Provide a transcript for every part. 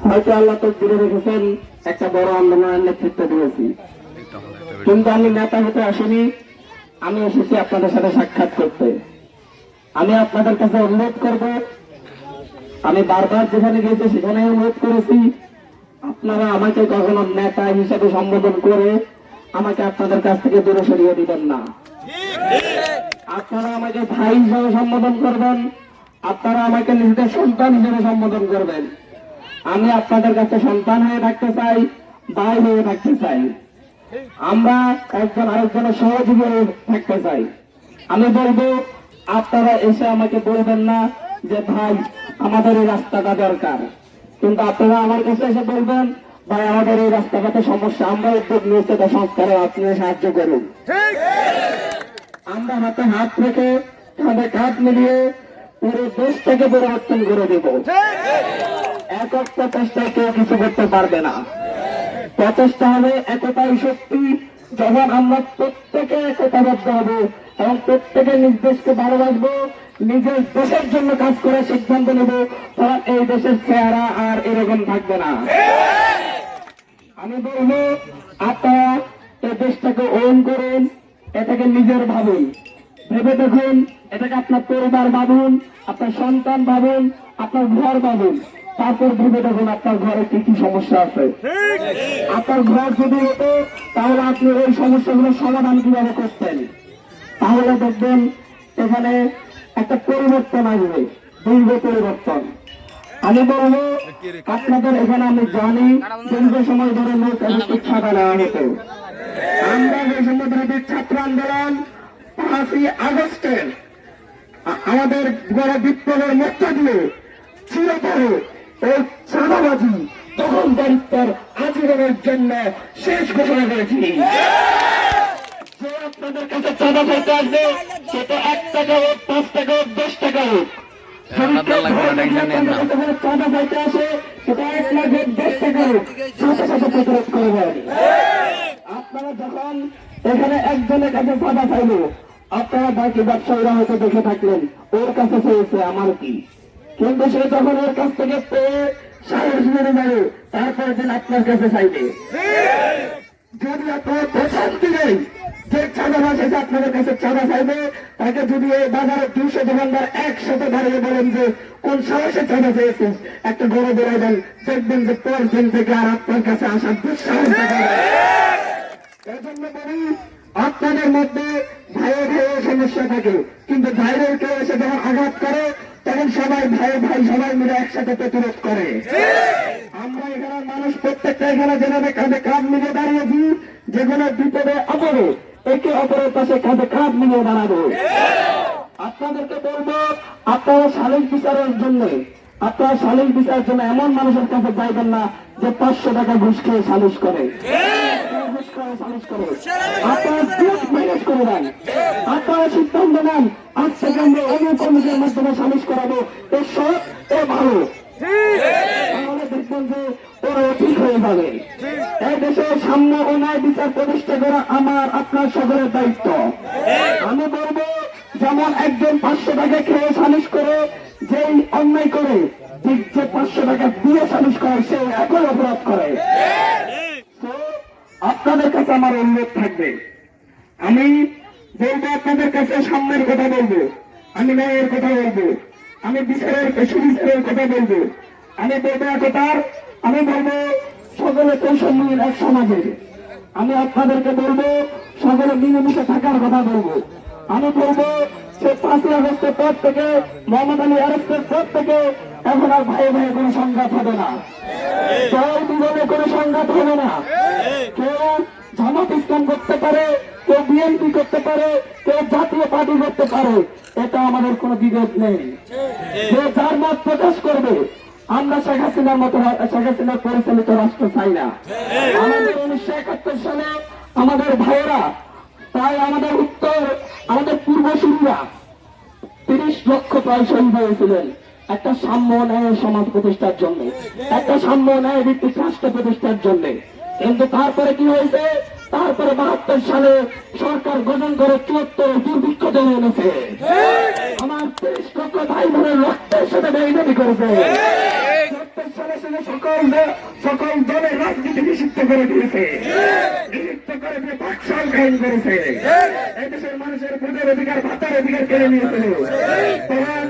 হয়তো আল্লাহ তো দূরে রেখেছেন, একটা বড় আন্দোলনের নেতৃত্ব দিয়েছি, কিন্তু আমি নেতা হতে আসিনি। আমি এসেছি আপনাদের সাথে সাক্ষাৎ করতে। আমি আপনাদের কাছে অনুরোধ করব, আমি বারবার যেখানে গিয়েছি সেখানে অনুরোধ করেছি, আপনারা আমাকে কখনো নেতা হিসেবে সম্বোধন করে আমাকে আপনাদের কাছ থেকে দূরে সরিয়ে দিবেন না। আপনারা আমাকে ভাই হিসেবে সম্বোধন করবেন, আপনারা আমাকে নিজেদের সন্তান হিসেবে সম্বোধন করবেন। আমি আপনাদের কাছে সন্তান হয়ে থাকতে চাই, ভাই হয়ে থাকতে চাই। আমরা একজন আরেকজনের সহযোগী হয়ে থাকতে চাই। আমি বলবো, আপনারা এসে আমাকে বলবেন না যে ভাই আমাদের এই রাস্তাটা দরকার, কিন্তু আপনারা আমার কাছে এসে বলবেন ভাই আমাদের এই রাস্তাটাতে সমস্যা, আমরা উদ্যোগ নিয়েছি তা সংস্কারে আপনি সাহায্য করুন। আমরা হাতে হাত রেখে কাঁধে কাঁধ মিলিয়ে পুরো দেশটাকে পরিবর্তন করে দেব। একক প্রচেষ্টায় কেউ কিছু করতে পারবে না। প্রচেষ্টা হবে একতাই শক্তি। যখন আমরা প্রত্যেকে একতাবদ্ধ হব এবং প্রত্যেকে নিজ দেশকে ভালোবাসবো, নিজের দেশের জন্য কাজ করার সিদ্ধান্ত নেব, তখন এই দেশের চেহারা আর এরকম থাকবে না। আমি বলবো, আপনারা এই দেশটাকে ওন করুন, এটাকে নিজের ভাবুন, ভেবে দেখুন, এটাকে আপনার পরিবার ভাবুন, আপনার সন্তান ভাবুন, আপনার ঘর ভাবুন। তারপর ভেবে দেখুন আপনার ঘরে কি কি সমস্যা আছে। আপনার ঘর যদি হতো তাহলে আপনি ওই সমস্যাগুলোর সমাধান কিভাবে করতেন, তাহলে দেখবেন এখানে একটা পরিবর্তন আসবে, দীর্ঘ পরিবর্তন। আমি বলবো, আপনাদের এখানে আমি জানি দীর্ঘ সময় ধরে লোক ছাড়া নেওয়া হতো। আমরা যে সময় ধরে ছাত্র আন্দোলন 5ই আগস্টের আমাদের বড় বিপ্লবের মধ্য দিয়ে চিরতরে এই চাঁদাবাজি তখন দারিদ্রের আজীবনের জন্য শেষ ঘোষণা করেছি। যে আপনাদের কাছে চাঁদা চাইতে আসবে, সেটা 1 টাকা হোক, 5 টাকা হোক, 10 টাকা হোক, চাঁদা চাইতে আসে সেটা 1 লাখ হোক, 10 টাকা হোক, সাথে সাথে প্রতিরোধ করবেন। আপনারা যখন এখানে একজনের কাছে চাঁদা চাইল, আপনারা বাকি ব্যবসায়ীরা হয়তো দেখে থাকলেন ওর কাছে চেয়েছে আমার কি, কিন্তু সে যখন ওর কাছ থেকে পেয়ে সাহস মেরে যাবে, তারপরে দিন আপনার কাছে চাইবে। যদি আপনার প্রশান্তি নেই যে চাঁদাবাজ এসে আপনাদের কাছে চাঁদা চাইবে, তাকে যদি এই বাজারে 200 দোকানদার একসাথে দাঁড়িয়ে বলেন যে কোন সাহসে চাঁদা চেয়েছিস, একটা গরু বেড়ে দেন, দেখবেন যে পরের দিন থেকে আর আপনার কাছে আসার দুঃসাহস দেখা যায়। এজন্য বলি, আপনাদের মধ্যে ভাইয়ে ভাইয়ে সমস্যা থাকে, কিন্তু ভাইয়ের কেউ এসে যখন আঘাত করে তখন সবাই ভাই ভাই সবাই মিলে একসাথে প্রতিরোধ করে। আমরা এখানে মানুষ প্রত্যেকটা এখানে যেভাবে কাঁধে কাঁধ মিলে দাঁড়িয়েছি, যে কোনো বিপদে আপদে একে অপরের পাশে কাঁধে কাঁধ মিলিয়ে দাঁড়াবো। আপনাদেরকে বলবো, আপনারা সালিশ বিচারের জন্য এমন মানুষের কাছে যাইবেন না যে 500 টাকা ঘুষ খেয়ে সালিশ করে। আপনারা সিদ্ধান্ত নেন, আজ থেকে আমরা অনেক কমিটির মাধ্যমে সালিশ করাবো, এর সব এ ভালো, তাহলে দেখবেন যে ওরা ঠিক হয়ে যাবে। এই দেশের সাম্য ও ন্যায় বিচার প্রতিষ্ঠা করা আমার আপনার সকলের দায়িত্ব। আমি বলবো, যেমন একজন 500 টাকা খেয়ে সালিশ করে যেই অন্যায় করে, ঠিক যে 500 টাকা দিয়ে সালিশ করে সে একই অপরাধ করে। আপনাদের কাছে আমার অনুরোধ থাকবে, আমি বলবো আপনাদের কাছে সাম্যের কথা বলবো, আমি ন্যায়ের কথা বলবো, আমি বিচারের সুবিচারের কথা বলবো, আমি বলবো একতার, আমি বলবো সকলে কৌশলহীন এক সমাজের, আমি আপনাদেরকে বলবো সকলে মিলেমিশে থাকার কথা বলবো। আমি বলবো যে 5ই আগস্টের পর থেকে, মোহাম্মদ আলী অ্যারেস্টের পর থেকে এখন আর ভাই ভাই কোনো সংঘাত হবে না, দল বিভাগে কোনো সংঘাত হবে না। কেউ জামাত ইসলাম করতে পারে, কেউ বিএনপি করতে পারে, কেউ জাতীয় পার্টি করতে পারে, এটা আমাদের কোনো বিরোধ নেই। যে যার মত প্রকাশ করবে, আমরা শেখ হাসিনার পরিচালিত রাষ্ট্র চাই না। আমাদের 1971 সালে আমাদের ভাইয়েরা, তাই আমাদের পূর্বসূরীরা 30 লক্ষ প্রায় শহীদ হয়েছিলেন একটা সাম্য ন্যায় সমাজ প্রতিষ্ঠার জন্য, একটা সাম্য ন্যায় ভিত্তিক রাষ্ট্র প্রতিষ্ঠার জন্য। কিন্তু তারপরে কি হয়েছে? তারপরে 72 সালে সরকার গঠন করে 74 দুর্ভিক্ষ ধরে এনেছে। আমার 30 লক্ষ ভাই বোনের রক্তের সাথে বেইমানি করেছে। সালে শুধু সকল দলের রাজনীতি নিষিদ্ধ করে দিয়েছে, নিষিদ্ধ করে দিয়ে বাকশাল কায়েম করেছে, এদেশের মানুষের ভোটের অধিকার ভাতার অধিকার কেড়ে নিয়েছিল। তখন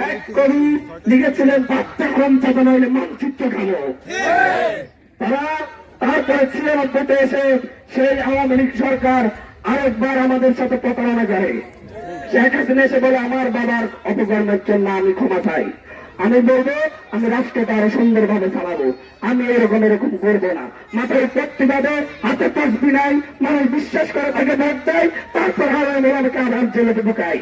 এক কবি লিখেছিলেন ভাতটা হারাম চাপা নইলে মানচিত্র খাবো। তারা তারপরে 96-তে এসে সেই আওয়ামী লীগ সরকার আরেকবার আমাদের সাথে প্রতারণা করে। শেখ হাসিনা এসে বলে আমার বাবার অপকর্মের জন্য আমি ক্ষমা চাই। আমি বলবো আমি রাষ্ট্রটা আরো সুন্দরভাবে চালাবো, আমি এরকম করবো না। মাথায় প্রতিবাদে হাতে তসবি নাই, মানুষ বিশ্বাস করে তাকে ভোট দেয়, তারপর আমাকে আবার জেলে ঢুকাই।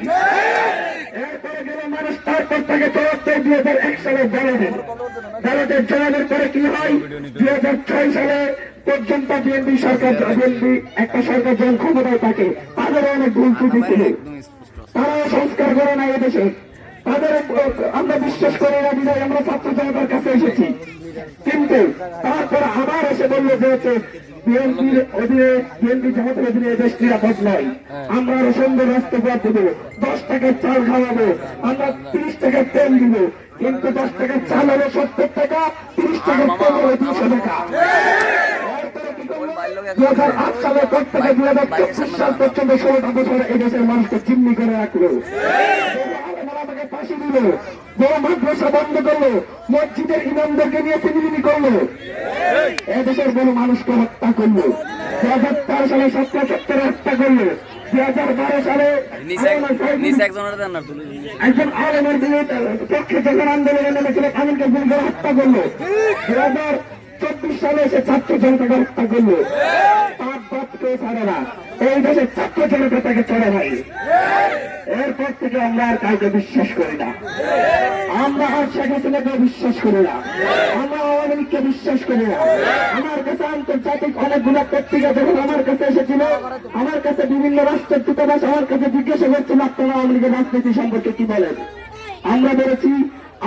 এরপরে গেলে মানুষ তারপর তাকে জবাব দেয় 2001 সালে ব্যালটের জবাবের পরে কি হয়, 2006 সালে পর্যন্ত বিএনপি একটা সরকার যখন ক্ষমতায় থাকে তাদেরও অনেক ভুল ত্রুটি ছিল, তারাও সংস্কার করে না এদেশে। তাদের আমরা বিশ্বাস করি না বিধায় আমরা ছাত্র জনতার কাছে এসেছি। কিন্তু তারপরে আবার এসে বললো যে হচ্ছে বিএনপির অধীনে, বিএনপি জামাতের অধীনে দেশ নিরাপদ নয়, আমরা আরো সুন্দর রাস্তা পথ দেবো, 10 টাকার চাল খাওয়াবো, আমরা 30 টাকার তেল দিব। কিন্তু 10 টাকার চাল হলো 70 টাকা, 30 টাকার তেল হলো 200 টাকা। 2008 সালের পর থেকে 2024 সাল পর্যন্ত 16টা বছর এই দেশের মানুষকে জিম্মি করে রাখলো, আমাকে ফাঁসি দিল, বড় মাদ্রাসা বন্ধ করলো, মসজিদের ইমামদেরকে নিয়ে সিনেমিনি করলো, এদেশের বড় মানুষকে হত্যা করলো। 2004 সালে 17 হত্যা করলো। 2012 সালে একজন আলেমের পক্ষে যখন আন্দোলনে নেমেছিল তাদেরকে গুলি করে হত্যা করলো। 2024 সালে এসে ছাত্র জনতাকে হত্যা করলো। তার বাদ কেউ ছাড়ে না, এই দেশের ছাত্র জনতা তাকে চড়ে ভাই। এরপর থেকে আমরা আর কাউকে বিশ্বাস করি না, আমরা আর শেখ হাসিনাকে বিশ্বাস করি না, আমরা আওয়ামী লীগকে বিশ্বাস করি না। আমার কাছে আন্তর্জাতিক অনেকগুলো পত্রিকা যখন আমার কাছে এসেছিল, আমার কাছে বিভিন্ন রাষ্ট্রের দূতাবাস আমার কাছে জিজ্ঞাসা করছিল আপনারা আওয়ামী লীগের রাজনীতি সম্পর্কে কি বলেন। আমরা বলেছি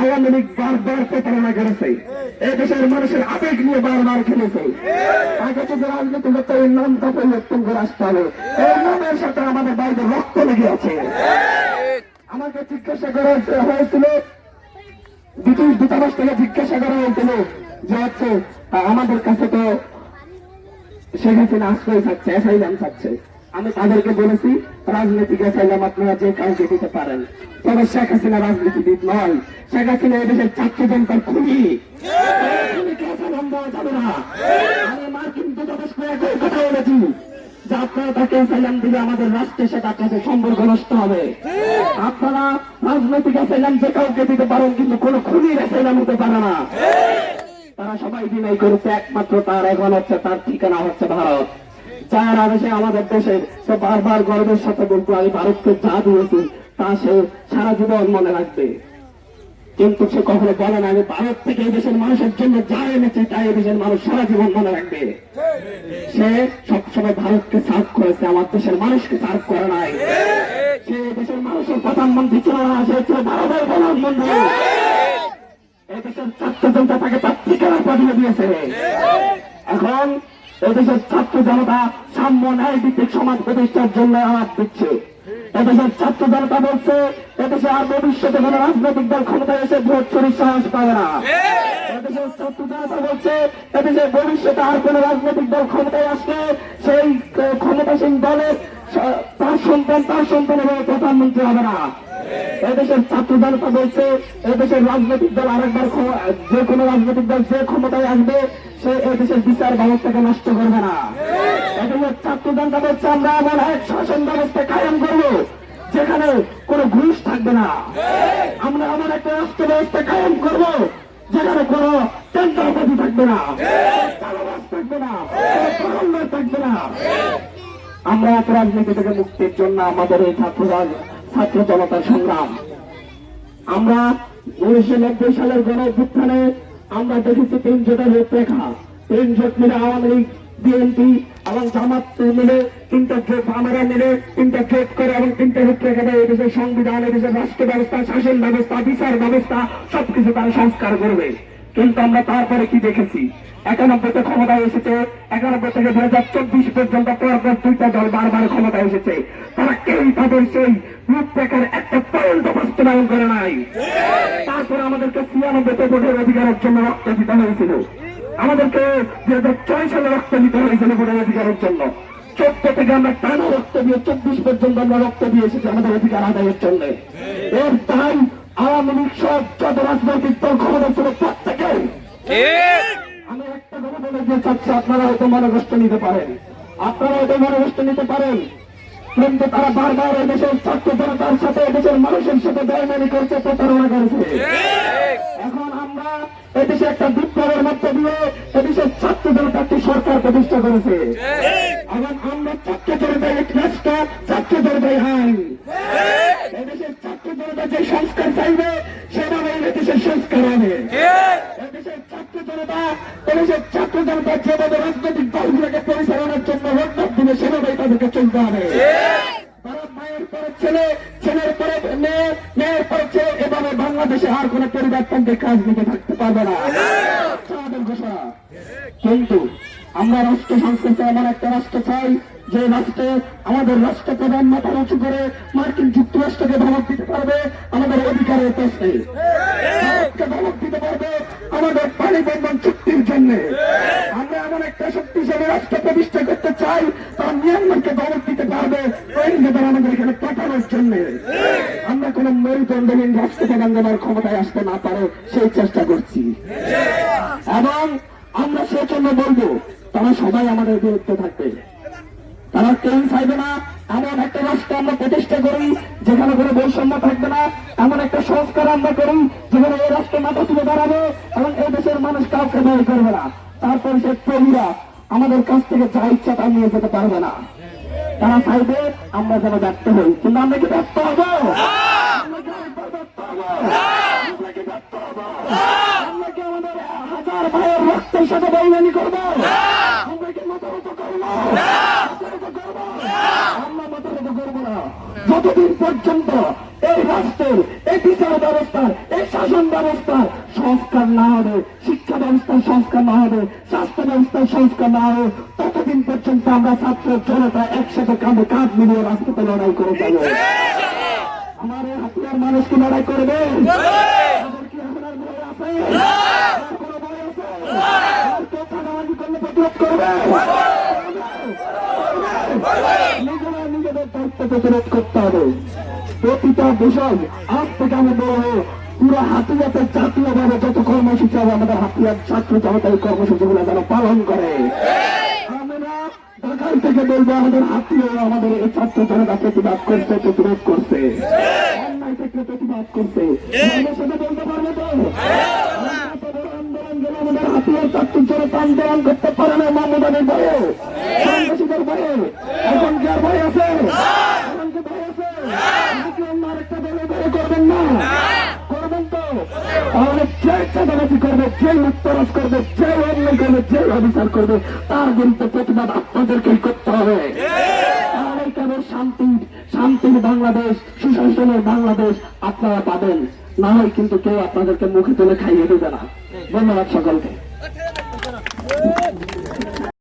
আওয়ামী লীগ বারবার প্রতারণা করেছে, এদেশের মানুষের আবেগ নিয়ে বারবার খেলেছে। আগে যদি রাজনীতি করতে এই নামটা পরিবর্তন করে আসতে হবে, এই নামের সাথে আমাদের বাইরে রক্ত লেগে আছে। আমাকে জিজ্ঞাসা করা হয়েছিল, ব্রিটিশ দূতাবাস থেকে জিজ্ঞাসা করা হয়েছিল যে হচ্ছে আমাদের কাছে তো শেখ হাসিনা আশ্রয় চাচ্ছে, অ্যাসাইলাম চাচ্ছে। আমি তাদেরকে বলেছি রাজনৈতিক অ্যাসাইলাম আপনারা যে কাউকে দিতে পারেন, তবে শেখ হাসিনা রাজনীতিবিদ নয়, শেখ হাসিনা এদেশের ছাত্র জনতার খুনি, অ্যাসাইলাম দেওয়া যাবে না। আমি মার্কিন দূতাবাসকে একই কথা বলেছি যে আপনারা তাকে অ্যাসাইলাম দিলে আমাদের রাষ্ট্রের সাথে আপনাদের সম্পর্ক নষ্ট হবে। আপনারা রাজনৈতিক অ্যাসাইলাম যে কাউকে দিতে পারেন, কিন্তু কোন খুনির অ্যাসাইলাম হতে পারে না। তারা সবাই বিনয় করেছে, একমাত্র তার এখন হচ্ছে তার ঠিকানা হচ্ছে ভারত। যার আদেশে আমাদের দেশে সে বারবার গর্বের সাথে বলতো আমি ভারতকে যা দিয়েছি তা সে সারা জীবন মনে রাখবে। কিন্তু সে কখনো বলে না আমি ভারত থেকে এই দেশের মানুষের জন্য যা এনেছি তাই এই দেশের মানুষ সারা জীবন মনে রাখবে। সে সবসময় ভারতকে সার্ভ করেছে, আমার দেশের মানুষকে সার্ভ করে নাই। সে দেশের মানুষের প্রধানমন্ত্রী ছিল না, সে ছিল ভারতের প্রধানমন্ত্রী। এদেশের ছাত্র জনতা তাকে তার ঠিকানা পাঠিয়ে দিয়েছে। এখন এদেশের ছাত্র জনতা সাম্য ন্যায় ভিত্তিক সমাজ প্রতিষ্ঠার জন্য আওয়াজ দিচ্ছে। এদেশের ছাত্র জনতা বলছে এদেশে আর ভবিষ্যতে কোন রাজনৈতিক দল ক্ষমতায় এসে ভোট চুরির সাহস পাবে না। এদেশের ছাত্র জনতা বলছে এদেশে ভবিষ্যতে আর কোন রাজনৈতিক দল ক্ষমতায় আসলে সেই ক্ষমতাসীন দলের তার সন্তান এবং প্রধানমন্ত্রী হবে না। এদেশের ছাত্র জনতা বলছে এদেশের রাজনৈতিক দল আরেকবার যে কোনো রাজনৈতিক দল যে ক্ষমতায় আসবে সে এদেশের বিচার ব্যবস্থাকে নষ্ট করবে না। এদেশের ছাত্র জনতা বলছে আমরা এমন এক শাসন ব্যবস্থা কায়েম করবো যেখানে কোনো ঘুষ থাকবে না। আমরা এমন একটা রাষ্ট্র ব্যবস্থা কায়েম করবো যেখানে কোনো টেন্ডারবাজি থাকবে না, চাঁদাবাজ থাকবে না, থাকবে না। আমরা এক রাজনীতি থেকে মুক্তির জন্য আমাদের এই ছাত্র জনতার সংগ্রাম। আমরা 1990 সালের গণঅভ্যুত্থানে আমরা দেখেছি 3 জোটের রূপরেখা। 3 জোট মিলে আওয়ামী লীগ, বিএনপি এবং জামাত মিলে 3টা জোট, আমরা মিলে 3টা জোট করে এবং 3টা রূপরেখা দেয় এদেশের সংবিধান, এদেশের রাষ্ট্র ব্যবস্থা, শাসন ব্যবস্থা, বিচার ব্যবস্থা সবকিছু তারা সংস্কার করবে। কিন্তু আমরা তারপরে কি দেখেছি, 91-তে ক্ষমতায় এসেছে, 91 থেকে 2024 পর্যন্ত পরপর দুইটা দল বারবার ক্ষমতায় এসেছে, তারা কেউই তাদের সেই রূপরেখার একটা পয়েন্ট বাস্তবায়ন করে নাই। তারপরে আমাদেরকে 96-তে ভোটের অধিকারের জন্য রক্ত দিতে হয়েছিল, আমাদেরকে 2006 সালে রক্ত দিতে হয়েছিল ভোটের অধিকারের জন্য। 14 থেকে আমরা টানা রক্ত দিয়ে 24 পর্যন্ত আমরা রক্ত দিয়ে এসেছি আমাদের অধিকার আদায়ের জন্য। এর তাই আওয়ামী লীগ সব যত রাজনৈতিক দল ক্ষমতা ছিল প্রত্যেকে, আমি একটা কথা বলে যে চাচ্ছি, আপনারা হয়তো মনোকষ্ট নিতে পারেন, আপনারা হয়তো মনোকষ্ট নিতে পারেন, কিন্তু তারা বারবার এদেশের ছাত্র জনতার সাথে এদেশের মানুষের সাথে বেইমানি করছে, প্রতারণা করেছে। এখন আমরা এদেশে একটা বিপ্লবের মধ্যে দিয়ে এদেশের ছাত্র জনতা একটি সরকার প্রতিষ্ঠা করেছে। এখন আমরা ছাত্র জনতার এক রাষ্ট্র, ছাত্র জনতাই আইন। এদেশের ছাত্র জনতা যে সংস্কার চাইবে সেভাবে এদেশের সংস্কার হবে। এদেশের ছাত্র জনতা যেভাবে রাজনৈতিক দলগুলোকে পরিচালনার জন্য রোডম্যাপ দিবে সেভাবেই তাদেরকে চলতে হবে। তারা মায়ের পরে ছেলে, ছেলের পরে মেয়ে, মেয়ের পরে ছেলে, এভাবে বাংলাদেশে আর কোন পরিবর্তনকে কাজ দিতে থাকতে পারবে না, আমাদের ঘোষণা। কিন্তু আমরা রাষ্ট্র সংস্কার চাই, এমন একটা রাষ্ট্র চাই যে রাষ্ট্রে আমাদের রাষ্ট্রপ্রধান মাথা উঁচু করে মার্কিন যুক্তরাষ্ট্রকে ধমক দিতে পারবে আমাদের অধিকারের প্রশ্নে, ভারতকে ধমক দিতে পারবে আমাদের পানি বন্ধন চুক্তির জন্য। আমরা এমন একটা শক্তিশালী রাষ্ট্র প্রতিষ্ঠা করতে চাই, তারা মিয়ানমারকে ধমক দিতে পারবে রোহিঙ্গাদের আমাদের এখানে পাঠানোর জন্য। আমরা কোন মেরুদণ্ডহীন রাষ্ট্রপ্রধান দেওয়ার ক্ষমতায় আসতে না পারে সেই চেষ্টা করছি, এবং আমরা সেই জন্য বলবো তারা সবাই আমাদের বিরুদ্ধে থাকবে, তারা কেউ চাইবে না। এমন একটা রাষ্ট্র আমরা প্রতিষ্ঠা করি যেখানে কোনো বৈষম্য থাকবে না, এমন একটা সংস্কার আমরা করি যেখানে এই রাষ্ট্র মাথা তুলে দাঁড়াবে এবং এই দেশের মানুষ কাউকে ভয় করবে না। তারপর সে প্রহীরা আমাদের কাছ থেকে যা ইচ্ছা তা নিয়ে যেতে পারবে না। তারা চাইবে আমরা যেন ব্যর্থ হই, কিন্তু আমরা কি ব্যর্থ হবো? আমরা কি ব্যর্থ হবো? আমরা কি আমাদের হাজার ভাইয়ের রক্তের সাথে বেইমানি করবো? আমরা কি মাথারত করবো? আমরা মাথারত করবো না যতদিন পর্যন্ত এই রাষ্ট্রের, এই বিচার ব্যবস্থার, এই শাসন ব্যবস্থার সংস্কার না হবে, শিক্ষা ব্যবস্থার সংস্কার না হবে, স্বাস্থ্য ব্যবস্থার সংস্কার না হবে, ততদিন পর্যন্ত আমরা ছাত্র জনতা একসাথে কাঁধে কাঁধ মিলিয়ে রাস্তাতে লড়াই করে যাবো। আমার এই হাতিয়ার মানুষ কি লড়াই করবে? আমাদের কি আপনার ভয় আছে? কোনো ভয় আছে? আর কেউ ছাড়াবাজি করলে প্রতিরোধ করবে? নিজেরা নিজেদের দায়িত্ব প্রতিরোধ করতে হবে। প্রতিটা বিষয় আজ থেকে আমি বলবো, পুরো হাতিয়াতে জাতীয়ভাবে যত কর্মসূচি হবে আমাদের হাতিয়ার ছাত্র জনতা এই কর্মসূচিগুলো যেন পালন করে। আমরা ঢাকায় থেকে বলবো আমাদের হাতিয়া আমাদের এই ছাত্র জনতা প্রতিবাদ করছে, প্রতিরোধ করছে, অন্যায় থেকে প্রতিবাদ করছে। সেটা বলতে পারবে তো? আন্দোলন গেলে আমাদের হাতিয়ার ছাত্র জনতা আন্দোলন করতে পারে না মাহমুদ আলীর ভয়ে, সন্ত্রাসীদের ভয়ে। এখন কি আর ভয় আছে? এখন কি ভয় আছে? অন্য আরেকটা দলে ভয় করবেন না? করবেন তো? তাহলে যে চাঁদাবাজি করবে, যে উত্তরাজ করবে, যে অন্যায় করবে, যে অবিচার করবে, তার বিরুদ্ধে প্রতিবাদ আপনাদেরকেই করতে হবে। তাহলে কেবল শান্তির বাংলাদেশ, সুশাসনের বাংলাদেশ আপনারা পাবেন, না হয় কিন্তু কেউ আপনাদেরকে মুখে তুলে খাইয়ে দেবে না। ধন্যবাদ সকলকে।